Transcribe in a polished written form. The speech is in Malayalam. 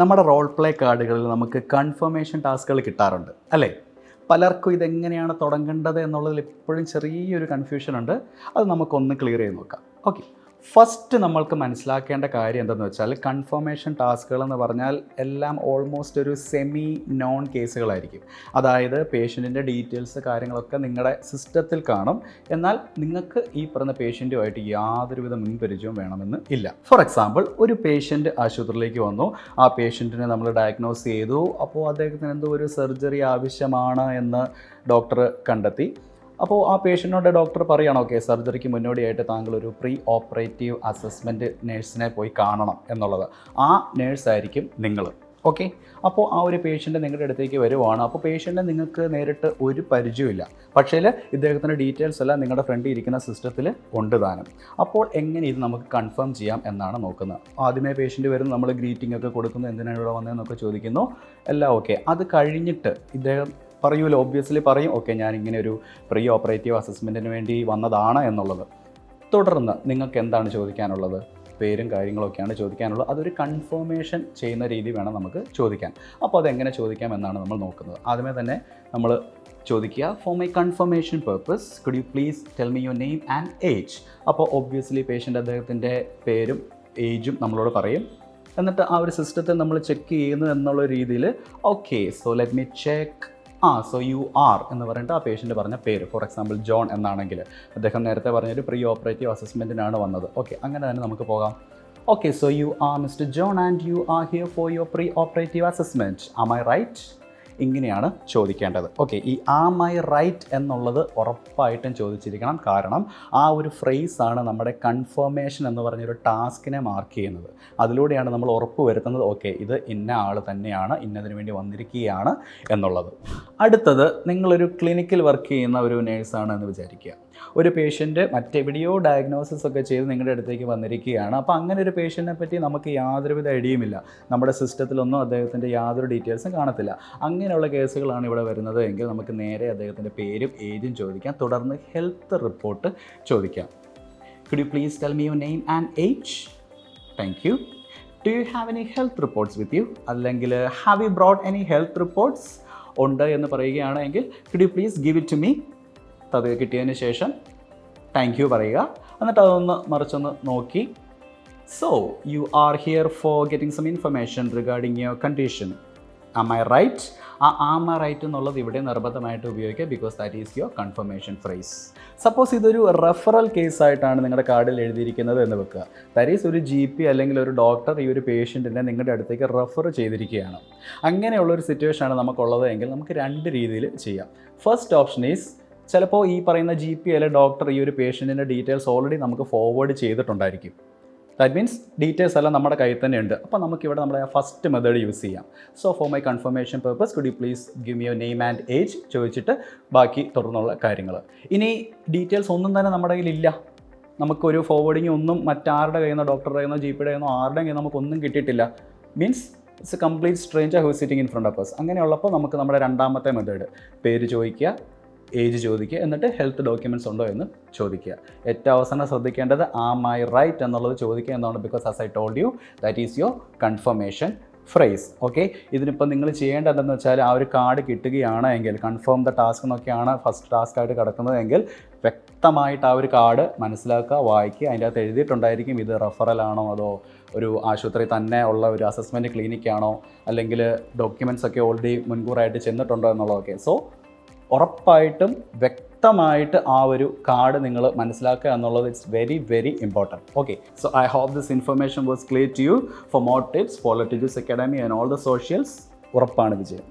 നമ്മുടെ റോൾ പ്ലേ കാർഡുകളിൽ നമുക്ക് കൺഫർമേഷൻ ടാസ്കുകൾ കിട്ടാറുണ്ട് അല്ലേ? പലർക്കും ഇതെങ്ങനെയാണ് തുടങ്ങേണ്ടത് എന്നുള്ളതിൽ എപ്പോഴും ചെറിയൊരു കൺഫ്യൂഷൻ ഉണ്ട്. അത് നമുക്കൊന്ന് ക്ലിയർ ചെയ്ത് നോക്കാം. ഓക്കെ, ഫസ്റ്റ് നമ്മൾക്ക് മനസ്സിലാക്കേണ്ട കാര്യം എന്തെന്ന് വെച്ചാൽ കൺഫർമേഷൻ ടാസ്കുകൾ എന്ന് പറഞ്ഞാൽ എല്ലാം ഓൾമോസ്റ്റ് ഒരു സെമി നോൺ കേസുകളായിരിക്കും. അതായത് പേഷ്യൻറ്റിൻ്റെ ഡീറ്റെയിൽസ് കാര്യങ്ങളൊക്കെ നിങ്ങളുടെ സിസ്റ്റത്തിൽ കാണും, എന്നാൽ നിങ്ങൾക്ക് ഈ പറഞ്ഞ പേഷ്യൻറ്റുമായിട്ട് യാതൊരുവിധ മുൻപരിചയവും വേണമെന്ന് ഇല്ല. ഫോർ എക്സാമ്പിൾ, ഒരു പേഷ്യൻ്റ് ആശുപത്രിയിലേക്ക് വന്നു, ആ പേഷ്യൻറ്റിനെ നമ്മൾ ഡയഗ്നോസ് ചെയ്തു. അപ്പോൾ അദ്ദേഹത്തിന് എന്തോ ഒരു സർജറി ആവശ്യമാണ് എന്ന് ഡോക്ടർ കണ്ടെത്തി. അപ്പോൾ ആ പേഷ്യൻറ്റിനോട് ഡോക്ടർ പറയുകയാണ്, ഓക്കെ, സർജറിക്ക് മുന്നോടിയായിട്ട് താങ്കൾ ഒരു പ്രീ ഓപ്പറേറ്റീവ് അസസ്മെൻറ്റ് നേഴ്സിനെ പോയി കാണണം എന്നുള്ളത്. ആ നേഴ്സായിരിക്കും നിങ്ങൾ. ഓക്കെ, അപ്പോൾ ആ ഒരു പേഷ്യൻ്റ് നിങ്ങളുടെ അടുത്തേക്ക് വരുവാണ്. അപ്പോൾ പേഷ്യൻ്റ് നിങ്ങൾക്ക് നേരിട്ട് ഒരു പരിചയമില്ല, പക്ഷേ ഇദ്ദേഹത്തിൻ്റെ ഡീറ്റെയിൽസ് എല്ലാം നിങ്ങളുടെ ഫ്രണ്ടിൽ ഇരിക്കുന്ന സിസ്റ്റത്തിൽ ഉണ്ട് താനും. അപ്പോൾ എങ്ങനെ ഇത് നമുക്ക് കൺഫേം ചെയ്യാം എന്നാണ് നോക്കുന്നത്. ആദ്യമേ പേഷ്യൻ്റ് വരുന്നു, നമ്മൾ ഗ്രീറ്റിംഗ് ഒക്കെ കൊടുക്കുന്നു, എന്തിനാണ് ഇവിടെ വന്നതെന്നൊക്കെ ചോദിക്കുന്നു, എല്ലാം ഓക്കെ. അത് കഴിഞ്ഞിട്ട് ഇദ്ദേഹം പറയൂല്ലോ, ഒബ്വിയസ്ലി പറയും, ഓക്കെ, ഞാൻ ഇങ്ങനെ ഒരു പ്രീ ഓപ്പറേറ്റീവ് അസസ്മെൻറ്റിന് വേണ്ടി വന്നതാണ് എന്നുള്ളത്. തുടർന്ന് നിങ്ങൾക്ക് എന്താണ് ചോദിക്കാനുള്ളത്? പേരും കാര്യങ്ങളൊക്കെയാണ് ചോദിക്കാനുള്ളത്. അതൊരു കൺഫർമേഷൻ ചെയ്യുന്ന രീതി വേണം നമുക്ക് ചോദിക്കാൻ. അപ്പോൾ അതെങ്ങനെ ചോദിക്കാം എന്നാണ് നമ്മൾ നോക്കുന്നത്. ആദ്യമേ തന്നെ നമ്മൾ ചോദിക്കുക, for my confirmation purpose could you please tell me your name and age. അപ്പോൾ ഒബ്വിയസ്ലി പേഷ്യൻ്റ് അദ്ദേഹത്തിൻ്റെ പേരും ഏജും നമ്മളോട് പറയും. എന്നിട്ട് ആ ഒരു സിസ്റ്റത്തിൽ നമ്മൾ ചെക്ക് ചെയ്യുന്നു എന്നുള്ള രീതിയിൽ, okay, so let me check. So you R എന്ന് പറഞ്ഞിട്ട് ആ പേഷ്യൻ്റ് പറഞ്ഞ പേര്, ഫോർ എക്സാമ്പിൾ ജോൺ എന്നാണെങ്കിൽ അദ്ദേഹം നേരത്തെ പറഞ്ഞൊരു പ്രീ ഓപ്പറേറ്റീവ് അസസ്മെൻറ്റിനാണ് വന്നത്. ഓക്കെ, അങ്ങനെ തന്നെ നമുക്ക് പോകാം. Okay, so you are mister John and you are here for your pre operative assessment, am I right? ഇങ്ങനെയാണ് ചോദിക്കേണ്ടത്. ഓക്കെ, ഈ ആം ഐ റൈറ്റ് എന്നുള്ളത് ഉറപ്പായിട്ടും ചോദിച്ചിരിക്കണം. കാരണം ആ ഒരു ഫ്രേസാണ് നമ്മുടെ കൺഫർമേഷൻ എന്ന് പറഞ്ഞൊരു ടാസ്കിനെ മാർക്ക് ചെയ്യുന്നത്. അതിലൂടെയാണ് നമ്മൾ ഉറപ്പ് വരുത്തുന്നത്, ഓക്കെ, ഇത് ഇന്ന ആൾ തന്നെയാണ്, ഇന്നതിന് വേണ്ടി വന്നിരിക്കുകയാണ് എന്നുള്ളത്. അടുത്തത്, നിങ്ങളൊരു ക്ലിനിക്കിൽ വർക്ക് ചെയ്യുന്ന ഒരു നേഴ്സാണ് എന്ന് വിചാരിക്കുക. ഒരു പേഷ്യൻറ്റ് മറ്റെവിടെയോ ഡയഗ്നോസിസ് ഒക്കെ ചെയ്ത് നിങ്ങളുടെ അടുത്തേക്ക് വന്നിരിക്കുകയാണ്. അപ്പോൾ അങ്ങനെ ഒരു പേഷ്യൻറ്റിനെ പറ്റി നമുക്ക് യാതൊരുവിധ ഐഡിയയുമില്ല, നമ്മുടെ സിസ്റ്റത്തിലൊന്നും അദ്ദേഹത്തിൻ്റെ യാതൊരു ഡീറ്റെയിൽസും കാണത്തില്ല. അങ്ങനെയുള്ള കേസുകളാണ് ഇവിടെ വരുന്നത് എങ്കിൽ നമുക്ക് നേരെ അദ്ദേഹത്തിൻ്റെ പേരും ഏജും ചോദിക്കാം. തുടർന്ന് ഹെൽത്ത് റിപ്പോർട്ട് ചോദിക്കാം. Could you please tell me your name and age? Thank you. Do you have any health reports with you? അല്ലെങ്കിൽ have you brought any health reports? ഉണ്ട് എന്ന് പറയുകയാണെങ്കിൽ could you please give it to me? അത് കിട്ടിയതിന് ശേഷം താങ്ക് യു പറയുക. എന്നിട്ട് അതൊന്ന് മറിച്ചൊന്ന് നോക്കി, so you are here for getting some information regarding your condition, am I right? ആ ആം ഐ റൈറ്റ് എന്നുള്ളത് ഇവിടെ നിർബന്ധമായിട്ട് ഉപയോഗിക്കുക, because that is your confirmation phrase. Suppose ഇതൊരു റെഫറൽ കേസായിട്ടാണ് നിങ്ങളുടെ കാർഡിൽ എഴുതിയിരിക്കുന്നത് എന്ന് വെക്കുക. ദാറ്റ് ഈസ് ഒരു GP അല്ലെങ്കിൽ ഒരു ഡോക്ടർ ഈ ഒരു പേഷ്യൻറ്റിനെ നിങ്ങളുടെ അടുത്തേക്ക് റെഫർ ചെയ്തിരിക്കുകയാണ്. അങ്ങനെയുള്ളൊരു സിറ്റുവേഷനാണ് നമുക്കുള്ളത് എങ്കിൽ നമുക്ക് രണ്ട് രീതിയിൽ ചെയ്യാം. ഫസ്റ്റ് ഓപ്ഷൻ ഈസ്, ചിലപ്പോൾ ഈ പറയുന്ന GP അല്ലെങ്കിൽ ഡോക്ടർ ഈ ഒരു പേഷ്യൻറ്റിൻ്റെ ഡീറ്റെയിൽസ് ഓൾറെഡി നമുക്ക് ഫോർവേഡ് ചെയ്തിട്ടുണ്ടായിരിക്കും. ദാറ്റ് മീൻസ് ഡീറ്റെയിൽസ് എല്ലാം നമ്മുടെ കയ്യിൽ തന്നെ ഉണ്ട്. അപ്പോൾ നമുക്കിവിടെ നമ്മുടെ ഫസ്റ്റ് മെത്തേഡ് യൂസ് ചെയ്യാം. So for my confirmation purpose could you please give me your name and age ചോദിച്ചിട്ട് ബാക്കി തുടർന്നുള്ള കാര്യങ്ങൾ. ഇനി ഡീറ്റെയിൽസ് ഒന്നും തന്നെ നമ്മുടെ കയ്യിലില്ല, നമുക്കൊരു ഫോർവേഡിങ് ഒന്നും മറ്റാരുടെ കയ്യിൽ നിന്നോ ഡോക്ടറുടെ കയ്യിൽ നിന്നോ GPയുടെ കയ്യിൽ നിന്നോ ആരുടെയും കയ്യിൽ നമുക്കൊന്നും കിട്ടിയിട്ടില്ല. Means it's a complete stranger who sitting in front of us. അങ്ങനെയുള്ളപ്പോൾ നമുക്ക് നമ്മുടെ രണ്ടാമത്തെ മെത്തേഡ്, പേര് ചോദിക്കുക, ഏജ് ചോദിക്കുക, എന്നിട്ട് ഹെൽത്ത് ഡോക്യുമെൻറ്റ്സ് ഉണ്ടോ എന്ന് ചോദിക്കുക. ഏറ്റവും അവസാനം ശ്രദ്ധിക്കേണ്ടത് ആം ഐ റൈറ്റ് എന്നുള്ളത് ചോദിക്കുക എന്നാണ്. Because as I told you, that is your confirmation phrase. Okay, ഇതിനിപ്പോൾ നിങ്ങൾ ചെയ്യേണ്ടതെന്ന് വെച്ചാൽ ആ ഒരു കാർഡ് കിട്ടുകയാണ് എങ്കിൽ, കൺഫേം ദ ടാസ്ക് എന്നൊക്കെയാണ് ഫസ്റ്റ് ടാസ്ക് ആയിട്ട് കിടക്കുന്നത് എങ്കിൽ, വ്യക്തമായിട്ട് ആ ഒരു കാർഡ് മനസ്സിലാക്കുക, വായിക്കുക. അതിൻ്റെ അകത്ത് എഴുതിയിട്ടുണ്ടായിരിക്കും ഇത് റെഫറൽ ആണോ, അതോ ഒരു ആശുപത്രി തന്നെ ഉള്ള ഒരു അസസ്മെൻറ്റ് ക്ലിനിക്കാണോ, അല്ലെങ്കിൽ ഡോക്യുമെൻറ്റ്സ് ഒക്കെ ഓൾറെഡി മുൻകൂറായിട്ട് ചെന്നിട്ടുണ്ടോ എന്നുള്ളതൊക്കെ. സോ ഉറപ്പായിട്ടും വ്യക്തമായിട്ട് ആ ഒരു കാർഡ് നിങ്ങൾ മനസ്സിലാക്കുക എന്നുള്ളത് it's very very important. Okay, so I hope this information was clear to you. For more tips follow Tiju's Academy and all the socials. ഉറപ്പാണ് വിജയം.